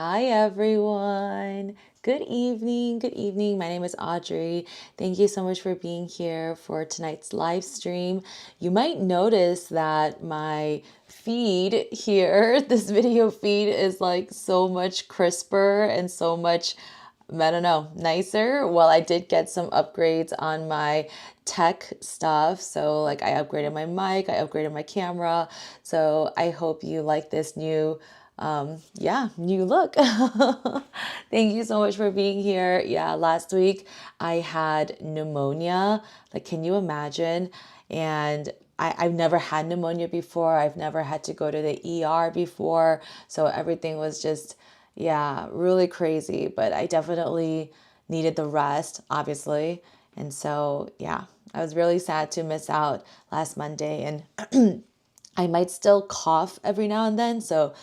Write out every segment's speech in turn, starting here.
Hi everyone. Good evening. Good evening. My name is Audrey. Thank you so much for being here for tonight's live stream. You might notice that my feed here, this video feed is like so much crisper and so much, I don't know, nicer. Well, I did get some upgrades on my tech stuff. So like I upgraded my mic, I upgraded my camera. So I hope you like this new new look. Thank you so much for being here. Yeah, last week I had pneumonia. Like, can you imagine? And I've never had pneumonia before. I've never had to go to the ER before. So everything was just, yeah, really crazy. But I definitely needed the rest, obviously. And so, yeah, I was really sad to miss out last Monday. And I might still cough every now and then. So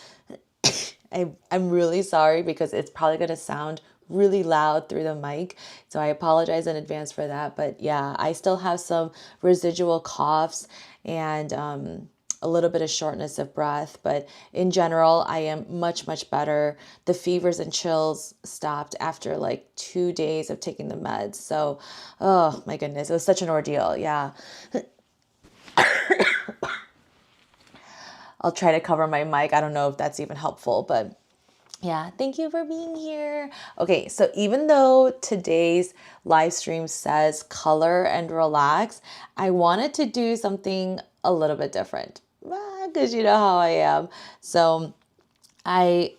I'm really sorry because it's probably going to sound really loud through the mic. So I apologize in advance for that. But yeah, I still have some residual coughs and a little bit of shortness of breath. But in general, I am much, much better. The fevers and chills stopped after like 2 days of taking the meds. So, oh my goodness, it was such an ordeal. Yeah. I'll try to cover my mic. I don't know if that's even helpful, but yeah, thank you for being here. Okay, so even though today's live stream says color and relax, I wanted to do something a little bit different because you know how I am. So I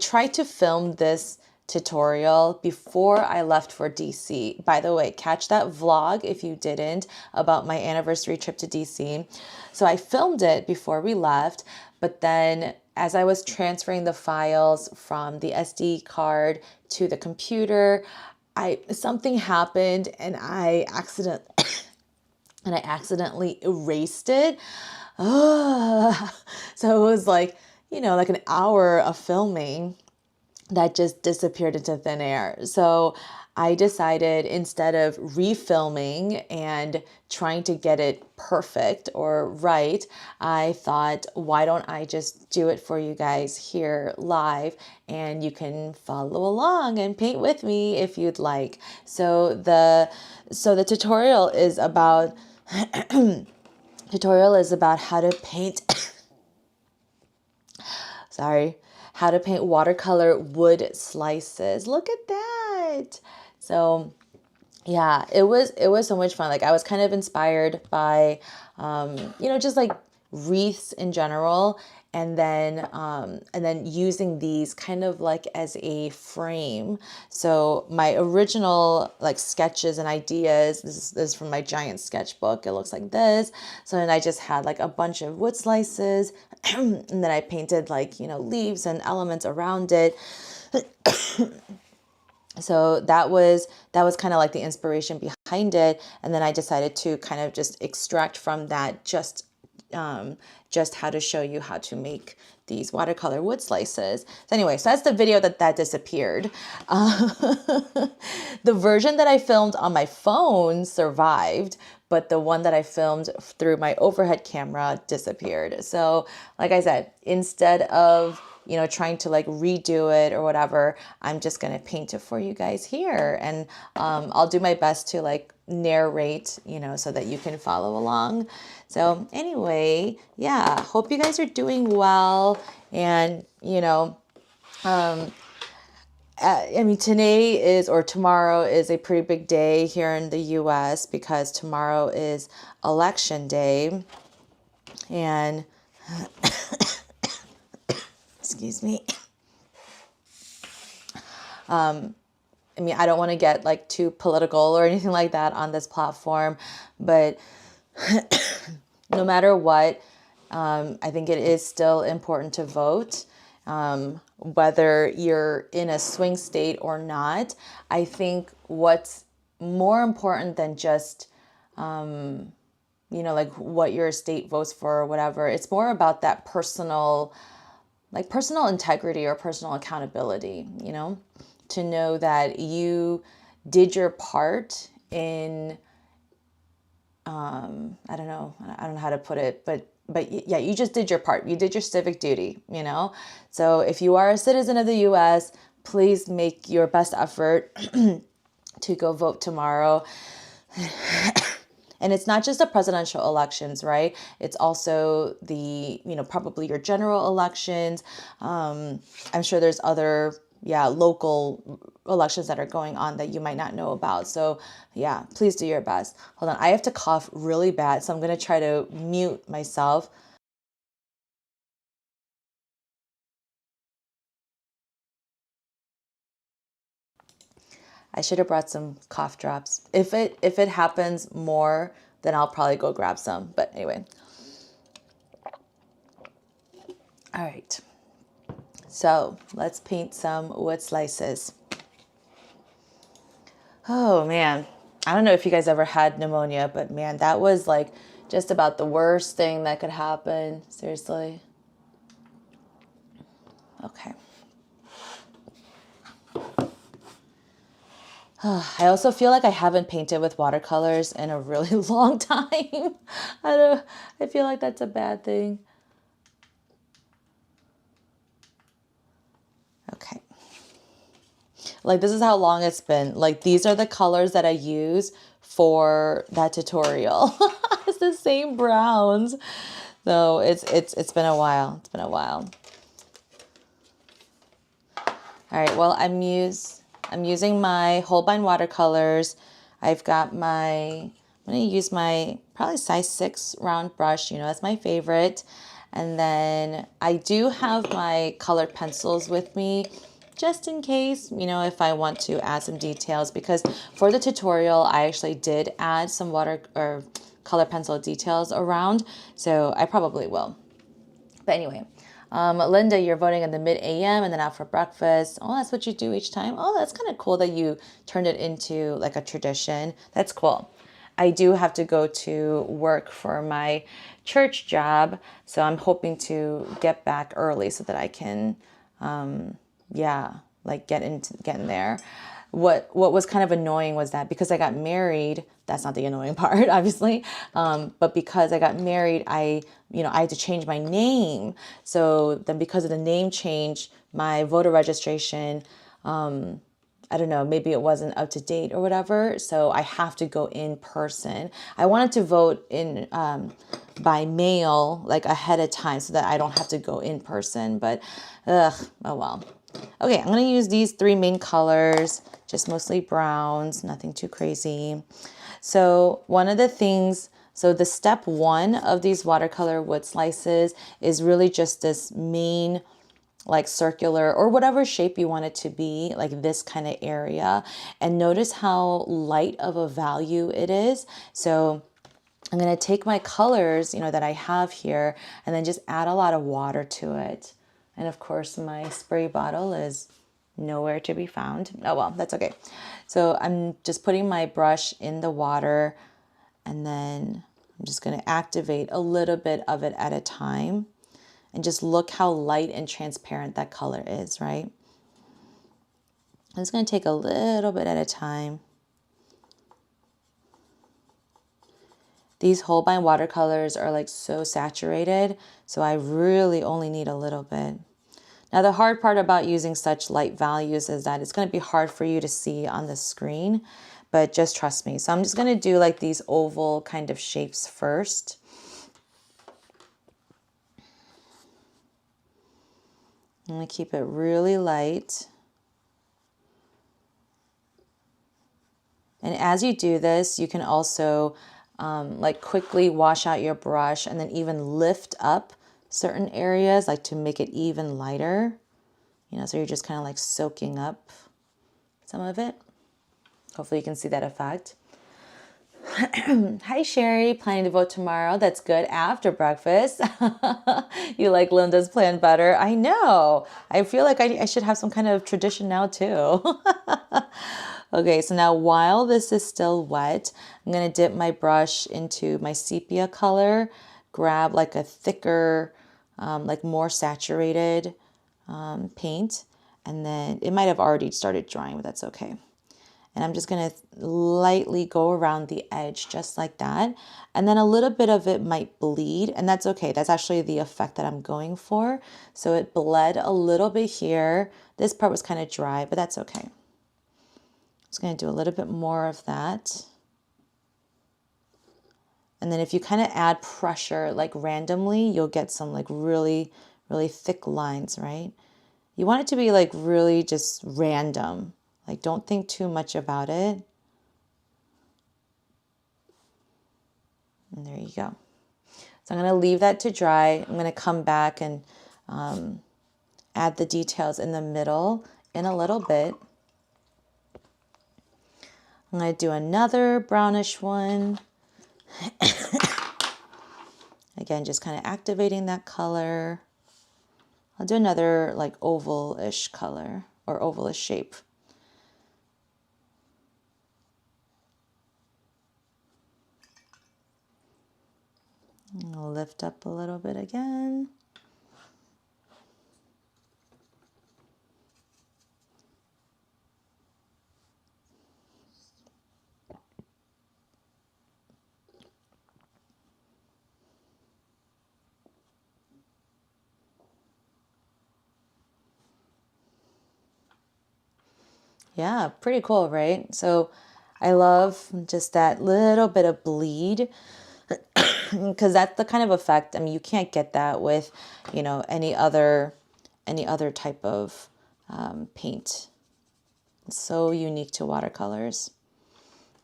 tried to film this tutorial before I left for DC. By the way, catch that vlog if you didn't about my anniversary trip to DC. So I filmed it before we left, but then as I was transferring the files from the SD card to the computer, something happened and I accidentally erased it. So it was like, like an hour of filming that just disappeared into thin air. So I decided instead of refilming and trying to get it perfect or right, I thought, why don't I just do it for you guys here live and you can follow along and paint with me if you'd like. So the tutorial is about how to paint how to paint watercolor wood slices. Look at that. So yeah, it was so much fun. Like I was kind of inspired by, just like wreaths in general, and then using these kind of like as a frame. So my original like sketches and ideas, this is from my giant sketchbook. It looks like this. So then I just had like a bunch of wood slices, and then I painted like leaves and elements around it. So that was kind of like the inspiration behind it, and then I decided to kind of just extract from that just how to show you how to make these watercolor wood slices. So anyway, so that's the video that disappeared. The version that I filmed on my phone survived, but the one that I filmed through my overhead camera disappeared. So like I said, instead of trying to like redo it or whatever, I'm just going to paint it for you guys here. And I'll do my best to like narrate, so that you can follow along. So anyway, yeah, hope you guys are doing well. And, today or tomorrow is a pretty big day here in the US because tomorrow is election day. And excuse me. I don't want to get like too political or anything like that on this platform, but no matter what, I think it is still important to vote, whether you're in a swing state or not. I think what's more important than just, like what your state votes for or whatever, it's more about that personal integrity or personal accountability, to know that you did your part in, I don't know how to put it, but yeah, you just did your part. You did your civic duty, you know? So if you are a citizen of the US, please make your best effort to go vote tomorrow. And it's not just the presidential elections, right? It's also the, probably your general elections. I'm sure there's other, local elections that are going on that you might not know about. So yeah, please do your best. Hold on, I have to cough really bad, so I'm going to try to mute myself. I should have brought some cough drops. If it happens more, then I'll probably go grab some. But anyway. All right. So let's paint some wood slices. Oh man. I don't know if you guys ever had pneumonia, but man, that was like just about the worst thing that could happen. Seriously. Okay. I also feel like I haven't painted with watercolors in a really long time. I feel like that's a bad thing. Okay. Like this is how long it's been. Like these are the colors that I use for that tutorial. It's the same browns. So it's been a while. It's been a while. All right, well, I'm using my Holbein watercolors. I've got I'm gonna use my probably size 6 round brush, that's my favorite. And then I do have my colored pencils with me just in case, if I want to add some details, because for the tutorial, I actually did add some water or color pencil details around, so I probably will. But anyway, Linda, you're voting in the mid AM and then out for breakfast. Oh, that's what you do each time. Oh, that's kind of cool that you turned it into like a tradition. That's cool. I do have to go to work for my church job, so I'm hoping to get back early so that I can, like get in there. What was kind of annoying was that because I got married, that's not the annoying part, obviously, but because I got married, I had to change my name. So then because of the name change, my voter registration, I don't know, maybe it wasn't up to date or whatever. So I have to go in person. I wanted to vote in by mail, like ahead of time, so that I don't have to go in person. But oh well. Okay, I'm gonna use these 3 main colors, just mostly browns, nothing too crazy. So one of the things, so the step 1 of these watercolor wood slices is really just this main like circular or whatever shape you want it to be, like this kind of area. And notice how light of a value it is. So I'm going to take my colors, that I have here, and then just add a lot of water to it. And of course, my spray bottle is nowhere to be found. Oh, well, that's okay. So I'm just putting my brush in the water, and then I'm just going to activate a little bit of it at a time. And just look how light and transparent that color is, right? I'm just going to take a little bit at a time. These Holbein watercolors are like so saturated, so I really only need a little bit. Now, the hard part about using such light values is that it's going to be hard for you to see on the screen, but just trust me. So I'm just going to do like these oval kind of shapes first. I'm going to keep it really light. And as you do this, you can also like quickly wash out your brush and then even lift up certain areas, like to make it even lighter. So you're just kind of like soaking up some of it. Hopefully you can see that effect. Hi, Sherry. Planning to vote tomorrow. That's good. After breakfast. You like Linda's plan better? I know. I feel like I should have some kind of tradition now too. Okay, so now while this is still wet, I'm going to dip my brush into my sepia color, grab like a thicker, like more saturated paint, and then it might have already started drying, but that's okay. And I'm just going to lightly go around the edge just like that. And then a little bit of it might bleed, and that's okay. That's actually the effect that I'm going for. So it bled a little bit here. This part was kind of dry, but that's okay. Just going to do a little bit more of that. And then if you kind of add pressure like randomly, you'll get some like really, really thick lines, right? You want it to be like really just random. Like don't think too much about it. And there you go. So I'm going to leave that to dry. I'm going to come back and add the details in the middle in a little bit. I'm going to do another brownish one. Again, just kind of activating that color. I'll do another like oval-ish color or oval-ish shape. I'll lift up a little bit again. Yeah, pretty cool, right? So I love just that little bit of bleed because that's the kind of effect. I mean, you can't get that with, you know, any other type of paint. It's so unique to watercolors.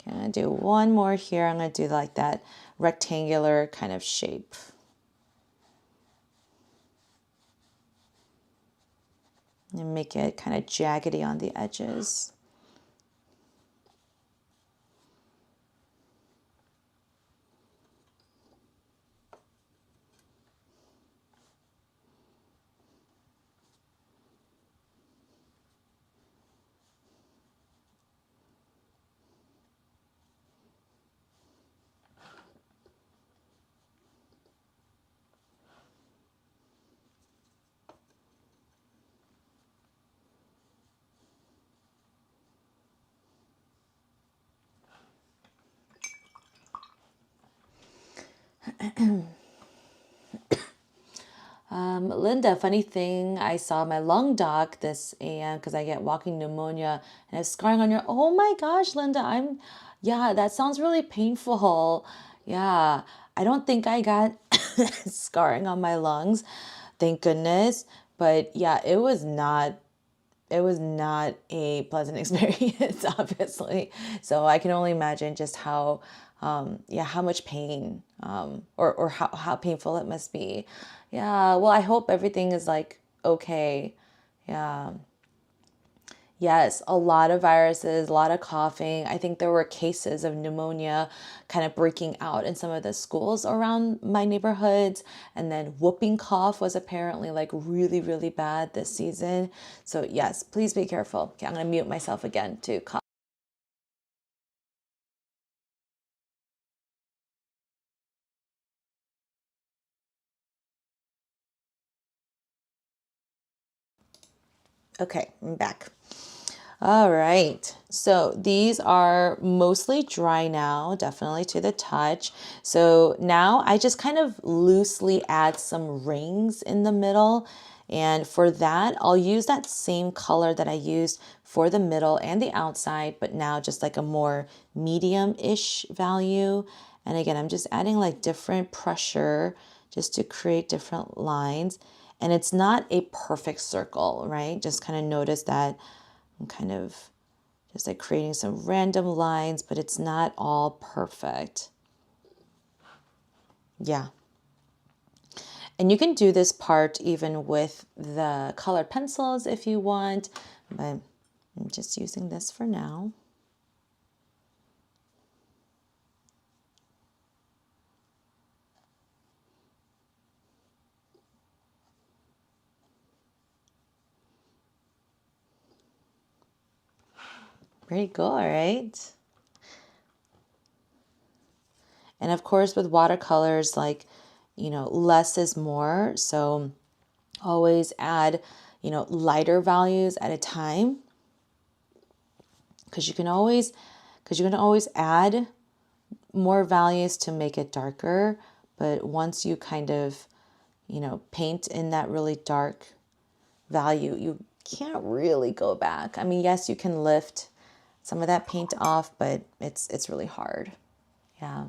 Okay, I'm gonna do one more here. I'm gonna do like that rectangular kind of shape. And make it kind of jaggedy on the edges. Linda, funny thing, I saw my lung doc this AM because I get walking pneumonia and it's scarring on your. Oh my gosh, Linda, yeah, that sounds really painful. Yeah, I don't think I got scarring on my lungs, thank goodness. But yeah, it was not a pleasant experience, obviously. So I can only imagine just how, yeah, how much pain, or how painful it must be. Yeah, well, I hope everything is like okay. Yeah. Yes, a lot of viruses, a lot of coughing. I think there were cases of pneumonia kind of breaking out in some of the schools around my neighborhoods. And then whooping cough was apparently like really, really bad this season. So yes, please be careful. Okay, I'm going to mute myself again to cough. Okay, I'm back. All right, so these are mostly dry now, definitely to the touch. So now I just kind of loosely add some rings in the middle. And for that, I'll use that same color that I used for the middle and the outside, but now just like a more medium-ish value. And again, I'm just adding like different pressure just to create different lines. And it's not a perfect circle, right? Just kind of notice that I'm kind of just like creating some random lines, but it's not all perfect. Yeah. And you can do this part even with the colored pencils if you want, but I'm just using this for now. Pretty cool, right? And of course, with watercolors, like, you know, less is more. So always add, you know, lighter values at a time. because you can always add more values to make it darker. But once you kind of, paint in that really dark value, you can't really go back. I mean, yes, you can lift some of that paint off, but it's really hard. Yeah.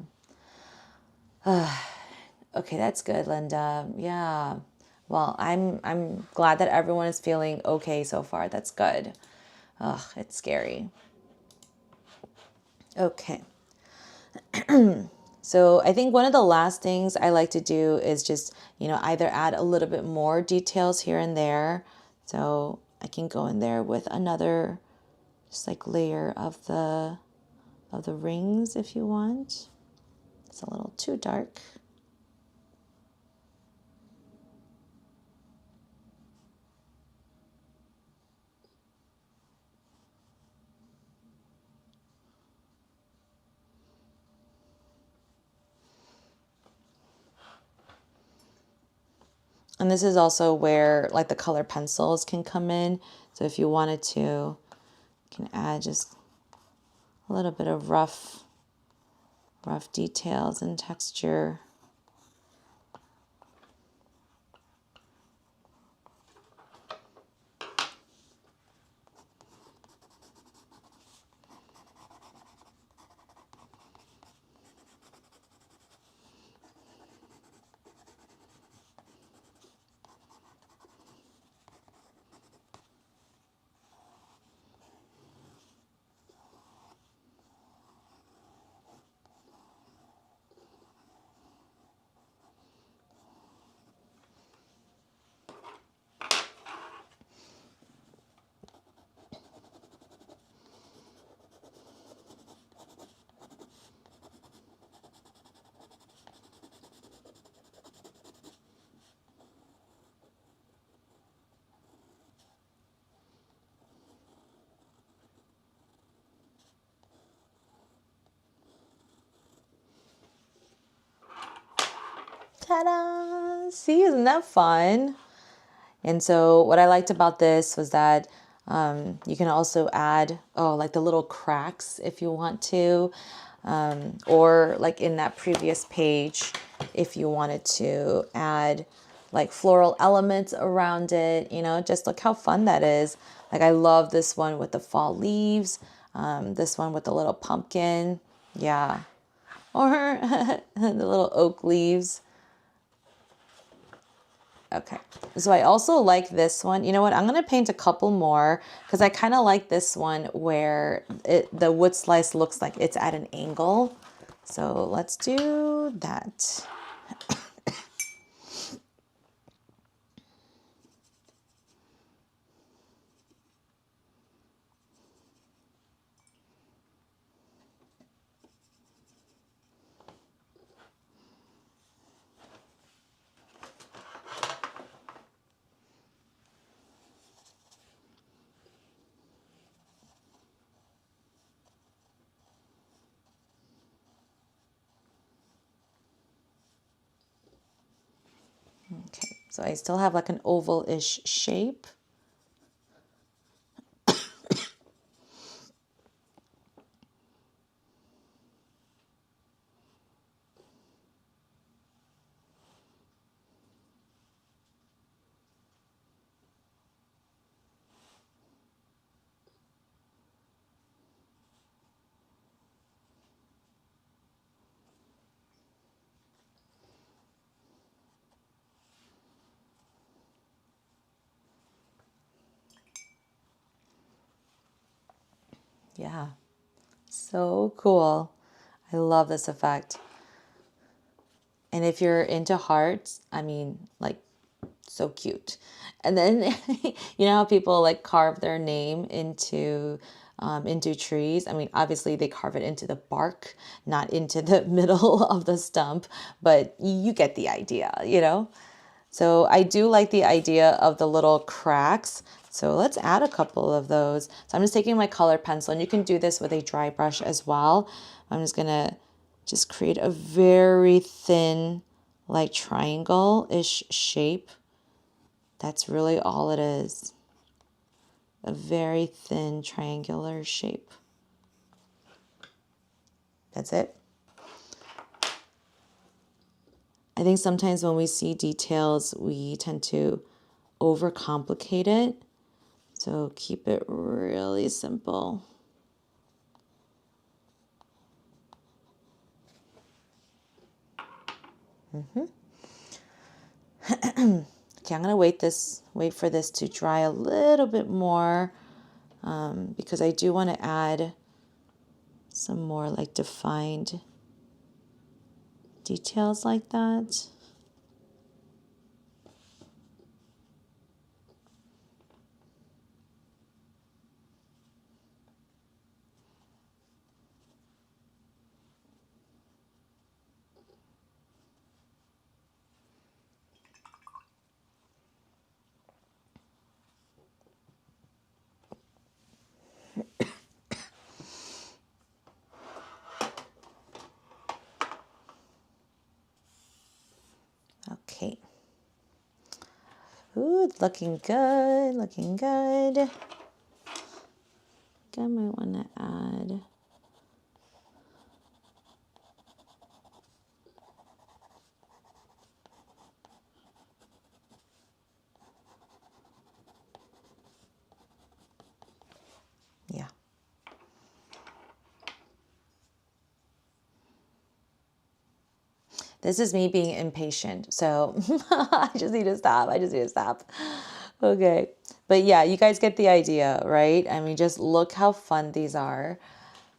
Okay, that's good, Linda. Yeah. Well, I'm glad that everyone is feeling okay so far. That's good. Ugh, it's scary. Okay. So I think one of the last things I like to do is just, either add a little bit more details here and there. So I can go in there with another just like layer of the rings if you want. It's a little too dark. And this is also where like the color pencils can come in. So if you wanted to, you can add just a little bit of rough details and texture. Ta-da! See, isn't that fun? And so what I liked about this was that you can also add, like the little cracks if you want to, or like in that previous page, if you wanted to add like floral elements around it, just look how fun that is. Like I love this one with the fall leaves, this one with the little pumpkin. Yeah. Or the little oak leaves. Okay, so I also like this one. You know what? I'm going to paint a couple more because I kind of like this one where the wood slice looks like it's at an angle. So let's do that. Okay, so I still have like an oval-ish shape. Yeah, so cool. I love this effect. And if you're into hearts, I mean, like, so cute. And then you know how people like carve their name into trees. I mean, obviously they carve it into the bark, not into the middle of the stump, but you get the idea. So I do like the idea of the little cracks. So let's add a couple of those. So I'm just taking my color pencil, and you can do this with a dry brush as well. I'm just gonna just create a very thin, like triangle-ish shape. That's really all it is. A very thin triangular shape. That's it. I think sometimes when we see details, we tend to overcomplicate it. So keep it really simple. Okay, I'm gonna wait for this to dry a little bit more because I do want to add some more like defined details like that. Okay. Ooh, it's looking good, looking good. I think I might want to add. Yeah. This is me being impatient. So I just need to stop. I just need to stop. Okay. But yeah, you guys get the idea, right? I mean, just look how fun these are.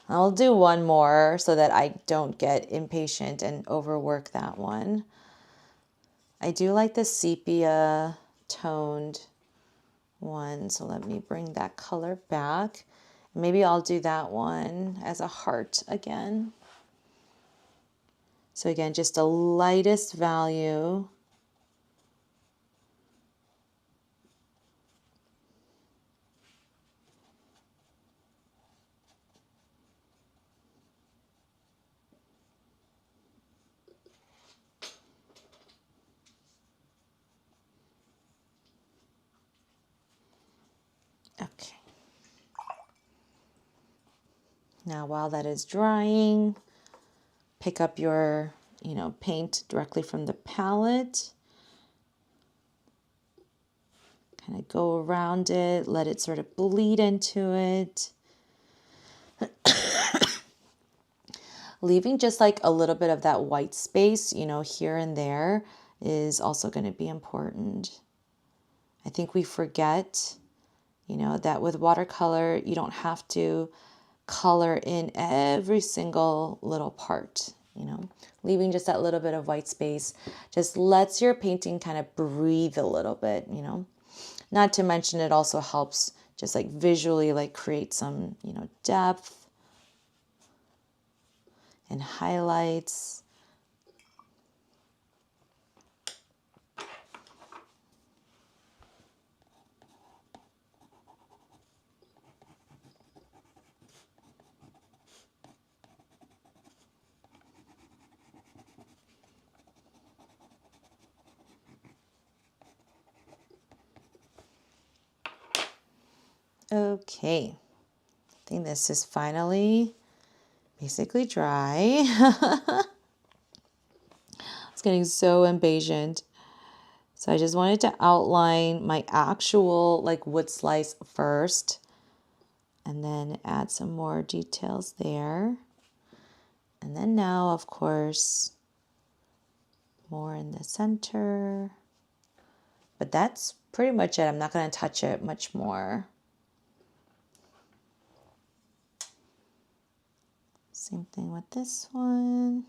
I'll do one more so that I don't get impatient and overwork that one. I do like the sepia toned one. So let me bring that color back. Maybe I'll do that one as a heart again. So again, just the lightest value. Okay. Now while that is drying, pick up your, paint directly from the palette. Kind of go around it, let it sort of bleed into it. Leaving just like a little bit of that white space, here and there is also going to be important. I think we forget, that with watercolor, you don't have to color in every single little part, leaving just that little bit of white space just lets your painting kind of breathe a little bit, Not to mention it also helps just like visually like create some, depth and highlights. Okay, I think this is finally basically dry. I was getting so impatient. So I just wanted to outline my actual like wood slice first and then add some more details there. And then now, of course, more in the center. But that's pretty much it. I'm not going to touch it much more. Same thing with this one.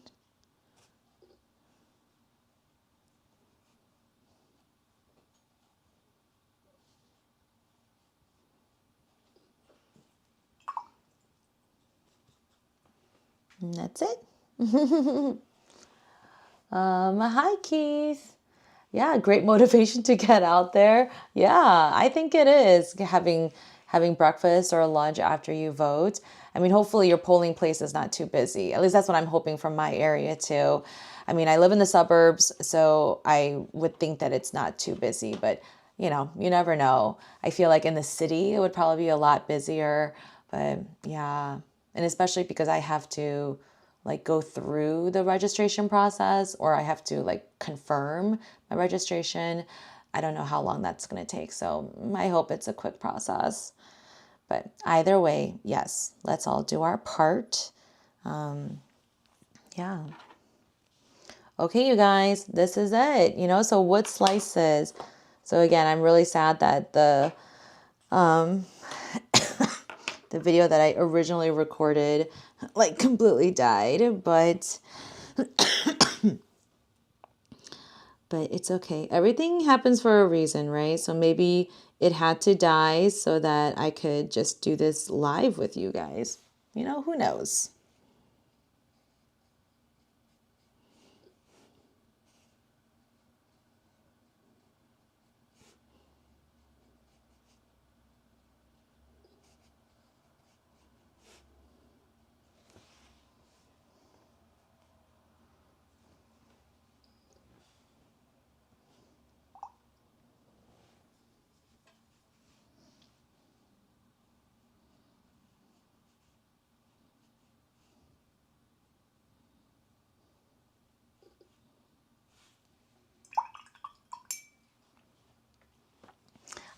And that's it. Hi, Keith. Yeah, great motivation to get out there. Yeah, I think it is having breakfast or lunch after you vote. I mean, hopefully your polling place is not too busy. At least that's what I'm hoping from my area too. I mean, I live in the suburbs, so I would think that it's not too busy, but you never know. I feel like in the city it would probably be a lot busier, but yeah. And especially because I have to like go through the registration process, or I have to like confirm my registration. I don't know how long that's going to take. So I hope it's a quick process. But either way, yes, let's all do our part. Yeah. Okay, you guys, this is it. So wood slices. So again, I'm really sad that the video that I originally recorded like completely died, but it's okay. Everything happens for a reason, right? So maybe it had to die so that I could just do this live with you guys. Who knows?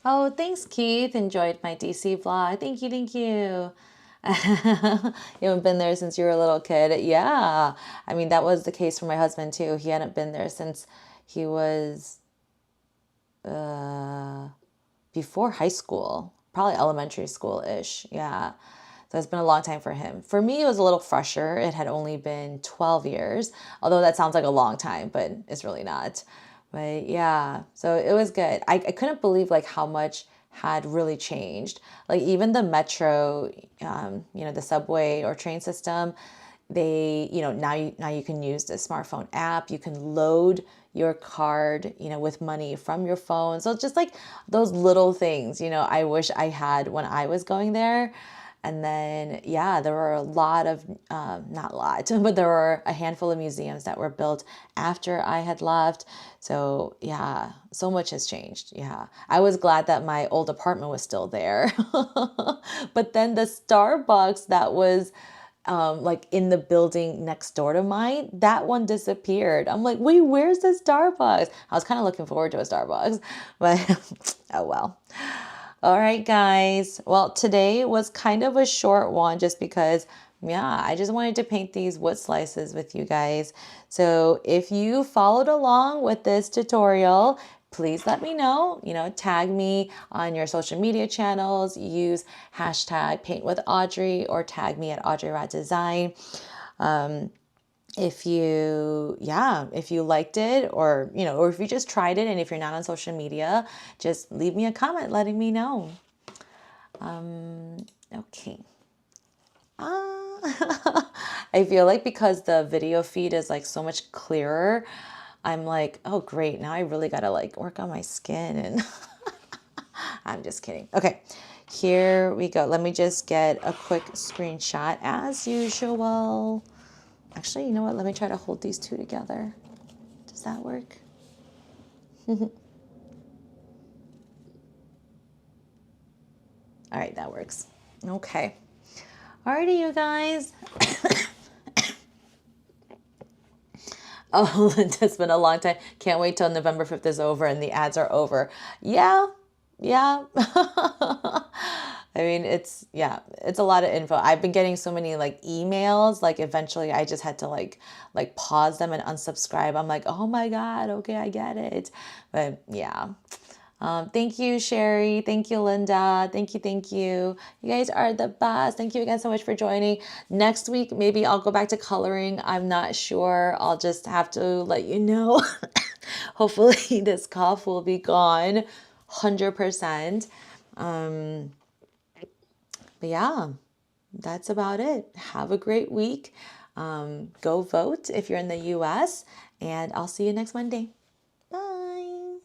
Oh, thanks, Keith. Enjoyed my DC vlog. Thank you, thank you. You haven't been there since you were a little kid. Yeah. I mean, that was the case for my husband, too. He hadn't been there since he was before high school, probably elementary school-ish. Yeah. So it's been a long time for him. For me, it was a little fresher. It had only been 12 years, although that sounds like a long time, but it's really not. But yeah, so it was good. I couldn't believe like how much had really changed. Like even the metro, the subway or train system, they, now you can use the smartphone app. You can load your card, with money from your phone. So just like those little things, I wish I had when I was going there. And then, yeah, there were a lot of, not a lot, but there were a handful of museums that were built after I had left. So, yeah, so much has changed. Yeah. I was glad that my old apartment was still there. But then the Starbucks that was like in the building next door to mine, that one disappeared. I'm like, wait, where's the Starbucks? I was kind of looking forward to a Starbucks, but oh well. All right, guys. Well, today was kind of a short one just because, yeah, I just wanted to paint these wood slices with you guys. So if you followed along with this tutorial, please let me know, tag me on your social media channels, use hashtag paint with Audrey or tag me at Audrey Ra Design. If you liked it or if you just tried it and if you're not on social media, just leave me a comment letting me know. Okay. I feel like because the video feed is like so much clearer, I'm like, oh great, now I really gotta like work on my skin and I'm just kidding. Okay, here we go. Let me just get a quick screenshot as usual. Actually, you know what? Let me try to hold these two together. Does that work? All right, that works. Okay. Alrighty, you guys. Oh, it's been a long time. Can't wait till November 5th is over and the ads are over. Yeah. I mean, it's a lot of info. I've been getting so many like emails, like eventually I just had to like pause them and unsubscribe. I'm like, oh my God, okay, I get it. But yeah. Thank you, Sherry. Thank you, Linda. Thank you. Thank you. You guys are the best. Thank you again so much for joining. Next week, maybe I'll go back to coloring. I'm not sure. I'll just have to let you know. Hopefully this cough will be gone 100%. But yeah, that's about it. Have a great week. Go vote if you're in the US, and I'll see you next Monday. Bye.